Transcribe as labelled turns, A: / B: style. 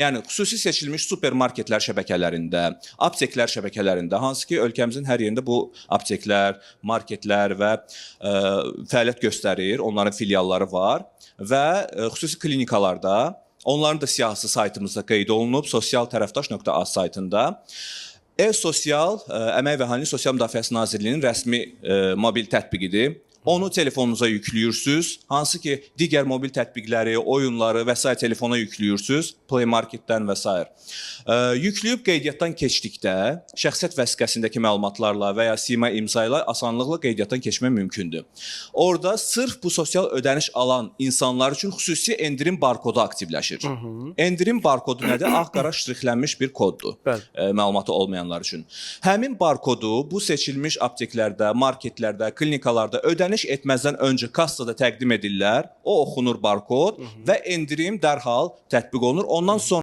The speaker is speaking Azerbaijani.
A: Yəni xüsusi seçilmiş supermarketlər şəbəkələrində, apteklər şəbəkələrində, hansı ki, ölkəmizin hər yerində bu apteklər, marketlər və fəaliyyət göstərir, onların filialları var və xüsusi klinikalarda, onların da siyahısı saytımızda qeyd olunub, sosialtərəfdaş.az saytında. E-Sosial, Əmək və Əhalinin Sosial Müdafiəsi Nazirliyinin rəsmi mobil tətbiqidir. Onu telefonunuza yüklüyürsünüz. Hansı ki, digər mobil tətbiqləri, oyunları və s. telefona yüklüyürsünüz. Play Marketdən və s. Yüklüyüb qeydiyyatdan keçdikdə şəxsiyyət vəsiqəsindəki məlumatlarla və ya sima imza ilə asanlıqla qeydiyyatdan keçmək mümkündür. Orada sırf bu sosial ödəniş alan insanlar üçün xüsusi endirim barkodu aktivləşir. Endirim barkodu nədir? Ağ-qara ştrixlənmiş bir koddur. Məlumatı olmayanlar üçün. Həmin barkodu bu seçilmiş apteklərdə, marketlərdə, klinikalarda ödəniş etməzdən öncə kassada təqdim edirlər. O oxunur barkod və endirim dərhal tətbiq olunur. Ondan sonra